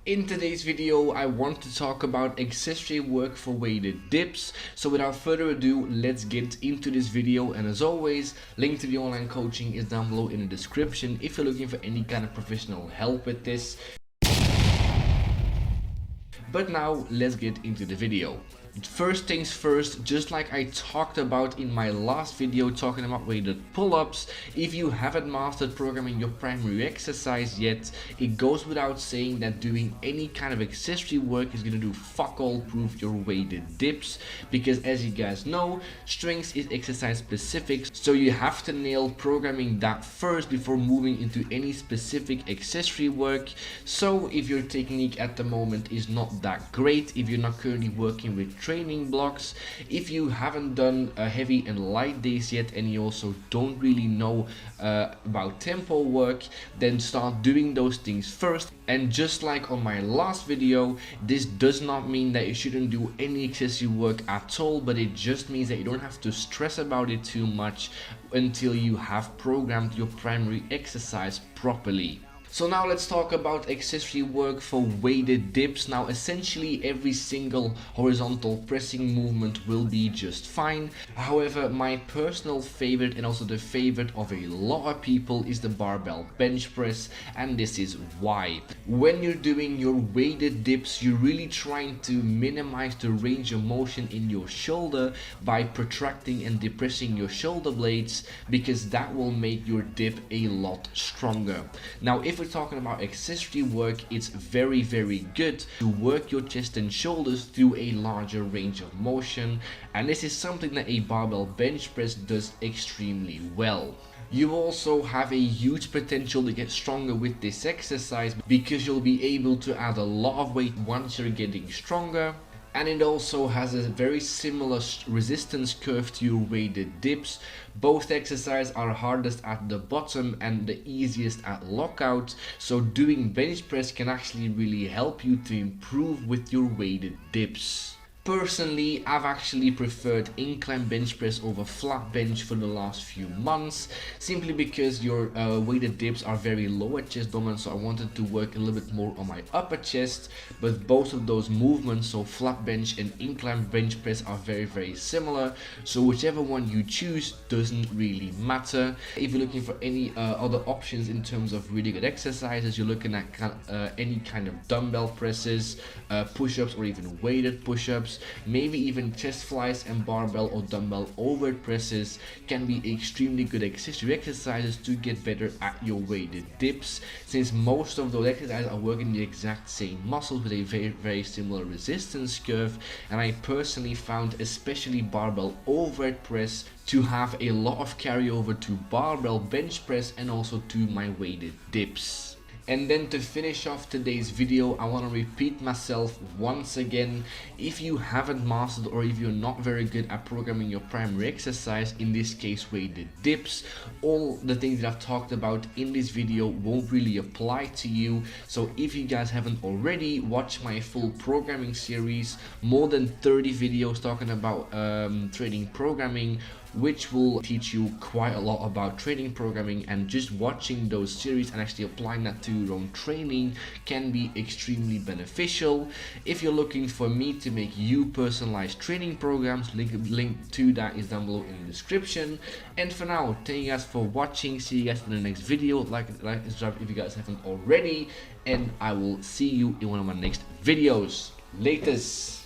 In today's video, I want to talk about accessory work for weighted dips. So without further ado, let's get into this video. And as always, link to the online coaching is down below in the description if you're looking for any kind of professional help with this. But now let's get into the video. First things first, just like I talked about in my last video talking about weighted pull-ups, if you haven't mastered programming your primary exercise yet, it goes without saying that doing any kind of accessory work is gonna do fuck all prove your weighted dips, because as you guys know, strength is exercise specific, so you have to nail programming that first before moving into any specific accessory work. So if your technique at the moment is not that great, if you're not currently working with training blocks, if you haven't done heavy and light days yet, and you also don't really know about tempo work, then start doing those things first. And just like on my last video, this does not mean that you shouldn't do any accessory work at all, but it just means that you don't have to stress about it too much until you have programmed your primary exercise properly. So now let's talk about accessory work for weighted dips. Now essentially every single horizontal pressing movement will be just fine. However, my personal favorite and also the favorite of a lot of people is the barbell bench press, and this is why. When you're doing your weighted dips, you're really trying to minimize the range of motion in your shoulder by protracting and depressing your shoulder blades, because that will make your dip a lot stronger. Now if we're talking about accessory work, it's very good to work your chest and shoulders through a larger range of motion, and this is something that a barbell bench press does extremely well. You also have a huge potential to get stronger with this exercise because you'll be able to add a lot of weight once you're getting stronger. And it also has a very similar resistance curve to your weighted dips. Both exercises are hardest at the bottom and the easiest at lockout, so doing bench press can actually really help you to improve with your weighted dips. Personally, I've actually preferred incline bench press over flat bench for the last few months, simply because your weighted dips are very low at chest dominant, so I wanted to work a little bit more on my upper chest. But both of those movements, so flat bench and incline bench press, are very similar, so whichever one you choose doesn't really matter. If you're looking for any other options in terms of really good exercises, you're looking at any kind of dumbbell presses, push-ups, or even weighted push-ups. Maybe even chest flies and barbell or dumbbell overhead presses can be extremely good accessory exercises to get better at your weighted dips, since most of those exercises are working the exact same muscles with a very similar resistance curve. And I personally found especially barbell overhead press to have a lot of carryover to barbell bench press and also to my weighted dips. And then to finish off today's video, I want to repeat myself once again. If you haven't mastered, or if you're not very good at programming your primary exercise, in this case weighted dips, all the things that I've talked about in this video won't really apply to you. So if you guys haven't already, watch my full programming series, more than 30 videos talking about training programming, which will teach you quite a lot about training programming. And just watching those series and actually applying that to your own training can be extremely beneficial. If you're looking for me to make you personalized training programs, link to that is down below in the description. And for now, thank you guys for watching. See you guys in the next video. Like and subscribe if you guys haven't already, and I will see you in one of my next videos. Latest.